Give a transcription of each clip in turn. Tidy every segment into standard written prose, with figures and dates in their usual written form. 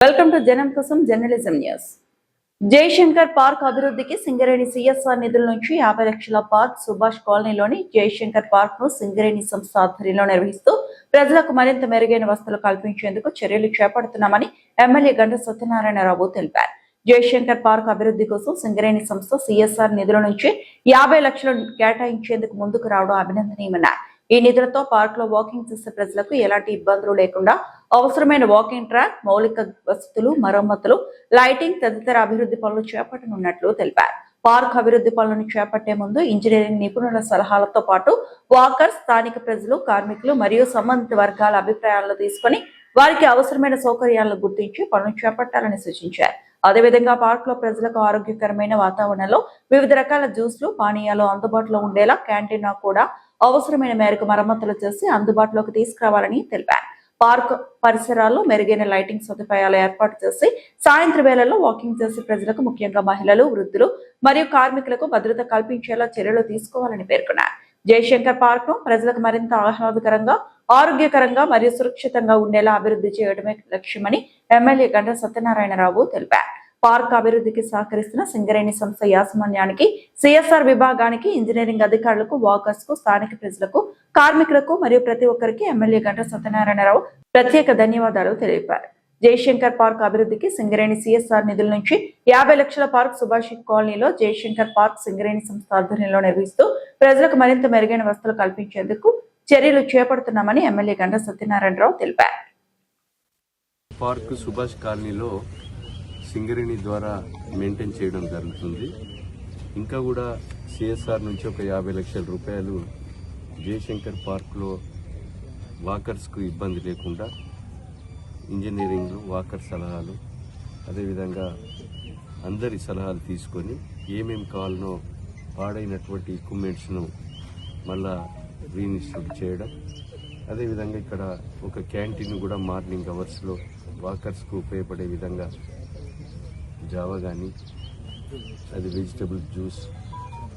Welcome to జనం కోసం journalism news. Jayashankar park అభివృద్ధికి సింగరేణి సిఎస్ఆర్ నిధుల నుంచి 50 లక్షల పార్క్ సుభాష్ కాలనీలోని జయశంకర్ పార్క్ ను సింగరేణి సంస్థ ఆధ్వర్యంలో నిర్వహిస్తూ ప్రజలకు మరింత మెరుగైన వసతులు కల్పించేందుకు చర్యలు చేపడుతున్నామని ఎమ్మెల్యే గంట సత్యనారాయణరావు తెలిపారు. జయశంకర్ పార్క్ అభివృద్ధి కోసం సింగరేణి సంస్థ సిఎస్ఆర్ నిధుల నుంచి 50 లక్షలు కేటాయించేందుకు ముందుకు రావడం అభినందనీయమన్నారు. ఈ నిధులతో పార్క్ లో వాకింగ్ చేసే ప్రజలకు ఎలాంటి ఇబ్బందులు లేకుండా అవసరమైన వాకింగ్ ట్రాక్, మౌలిక వసతులు, మరమ్మతులు, లైటింగ్ తదితర అభివృద్ధి పనులు చేపట్టనున్నట్లు తెలిపారు. పార్క్ అభివృద్ధి పనులను చేపట్టే ముందు ఇంజనీరింగ్ నిపుణుల సలహాలతో పాటు వాకర్స్, స్థానిక ప్రజలు, కార్మికులు మరియు సంబంధిత వర్గాల అభిప్రాయాలను తీసుకుని వారికి అవసరమైన సౌకర్యాలను గుర్తించి పనులు చేపట్టాలని సూచించారు. అదేవిధంగా పార్క్ లో ప్రజలకు ఆరోగ్యకరమైన వాతావరణంలో వివిధ రకాల జ్యూస్లు, పానీయాలు అందుబాటులో ఉండేలా క్యాంటీన్ కూడా అవసరమైన మేరకు మరమ్మతులు చేసి అందుబాటులోకి తీసుకురావాలని తెలిపారు. పార్క్ పరిసరాల్లో మెరుగైన లైటింగ్ సదుపాయాలు ఏర్పాటు చేసి సాయంత్రం వేళల్లో వాకింగ్ చేసే ప్రజలకు, ముఖ్యంగా మహిళలు, వృద్ధులు మరియు కార్మికులకు భద్రత కల్పించేలా చర్యలు తీసుకోవాలని పేర్కొన్నారు. జయశంకర్ పార్క్ ను ప్రజలకు మరింత ఆహ్లాదకరంగా, ఆరోగ్యకరంగా మరియు సురక్షితంగా ఉండేలా అభివృద్ధి చేయడమే లక్ష్యమని ఎమ్మెల్యే గంట సత్యనారాయణరావు తెలిపారు. పార్క్ అభివృద్ధికి సహకరిస్తున్న సింగరేణి సంస్థ యాజమాన్యానికి, సిఎస్ఆర్ విభాగానికి, ఇంజనీరింగ్ అధికారులకు, వాకర్స్ కు, స్థానిక ప్రజలకు, కార్మికులకు మరియు ప్రతి ఒక్కరికి ఎమ్మెల్యే గంట సత్యనారాయణరావు ప్రత్యేక ధన్యవాదాలు తెలిపారు. జయశంకర్ పార్క్ అభివృద్ధికి సింగరేణి సిఎస్ఆర్ నిధుల నుంచి 50 లక్షల పార్క్ సుభాష్ కాలనీలో జయశంకర్ పార్క్ సింగరేణి సంస్థ ఆధ్వర్యంలో నిర్వహిస్తూ ప్రజలకు మరింత మెరుగైన వసతులు కల్పించేందుకు చర్యలు చేపడుతున్నామని ఎమ్మెల్యే గంట సత్యనారాయణరావు తెలిపారు. పార్క్ సుభాష్ కాలనీలో సింగరేణి ద్వారా మెయింటైన్ చేయడం జరుగుతుంది. ఇంకా కూడా సిఎస్ఆర్ నుంచి ఒక 50 లక్షల రూపాయలు జయశంకర్ పార్క్లో వాకర్స్కు ఇబ్బంది లేకుండా ఇంజనీరింగ్లు, వాకర్ సలహాలు, అదేవిధంగా అందరి సలహాలు తీసుకొని ఏమేమి కావాలనో పాడైనటువంటి ఎక్విప్మెంట్స్ను మళ్ళా రీఇన్స్టాల్ చేయడం, అదేవిధంగా ఇక్కడ ఒక క్యాంటీన్ కూడా మార్నింగ్ అవర్స్లో వాకర్స్కు ఉపయోగపడే విధంగా జావా కానీ, అది వెజిటబుల్ జ్యూస్,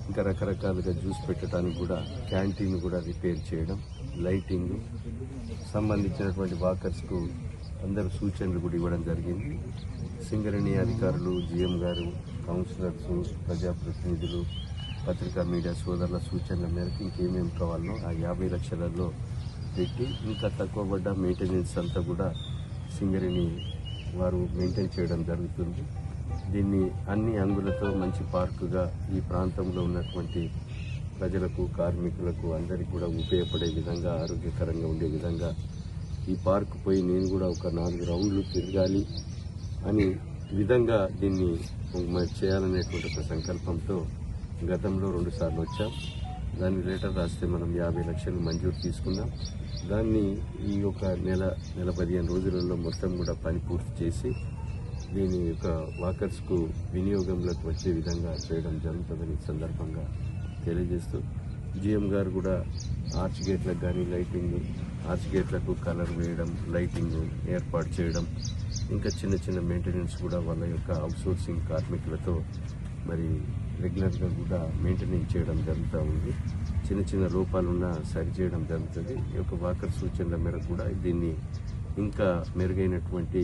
ఇంకా రకరకాలుగా జ్యూస్ పెట్టడానికి కూడా క్యాంటీన్ కూడా రిపేర్ చేయడం, లైటింగ్ సంబంధించినటువంటి వాకర్స్కు అందరు సూచనలు కూడా ఇవ్వడం జరిగింది. సింగరేణి అధికారులు, జిఎం గారు, కౌన్సిలర్స్, ప్రజాప్రతినిధులు, పత్రికా మీడియా సోదరుల సూచనల మేరకు ఇంకేమేమి కావాలనో ఆ 50 లక్షలలో పెట్టి ఇంకా తక్కువ పడ్డ మెయింటెనెన్స్ అంతా కూడా సింగరేణి వారు మెయింటైన్ చేయడం జరుగుతుంది. దీన్ని అన్ని అంగులతో మంచి పార్కుగా ఈ ప్రాంతంలో ఉన్నటువంటి ప్రజలకు, కార్మికులకు అందరికీ కూడా ఉపయోగపడే విధంగా, ఆరోగ్యకరంగా ఉండే విధంగా ఈ పార్కు పోయి నేను కూడా ఒక 4 రౌండ్లు తిరగాలి అని విధంగా దీన్ని చేయాలనేటువంటి ఒక సంకల్పంతో గతంలో 2 సార్లు వచ్చాం. దాన్ని లెటర్ రాస్తే మనం 50 లక్షలు మంజూరు తీసుకున్నాం. దాన్ని ఈ ఒక నెల 15 రోజులలో మొత్తం కూడా పని పూర్తి చేసి దీని యొక్క వాకర్స్కు వినియోగంలోకి వచ్చే విధంగా చేయడం జరుగుతుందని సందర్భంగా తెలియజేస్తూ, జిఎం గారు కూడా ఆర్చ్ గేట్లకు కానీ లైటింగ్, ఆర్చ్ గేట్లకు కలర్ వేయడం, లైటింగ్ ఏర్పాటు చేయడం, ఇంకా చిన్న చిన్న మెయింటెనెన్స్ కూడా వాళ్ళ యొక్క అవుట్సోర్సింగ్ కార్మికులతో మరి రెగ్యులర్గా కూడా మెయింటెనెన్స్ చేయడం జరుగుతూ ఉంది. చిన్న చిన్న లోపాలున్నా సరి చేయడం జరుగుతుంది. ఈ యొక్క వాకర్ సూచనల మేరకు కూడా దీన్ని ఇంకా మెరుగైనటువంటి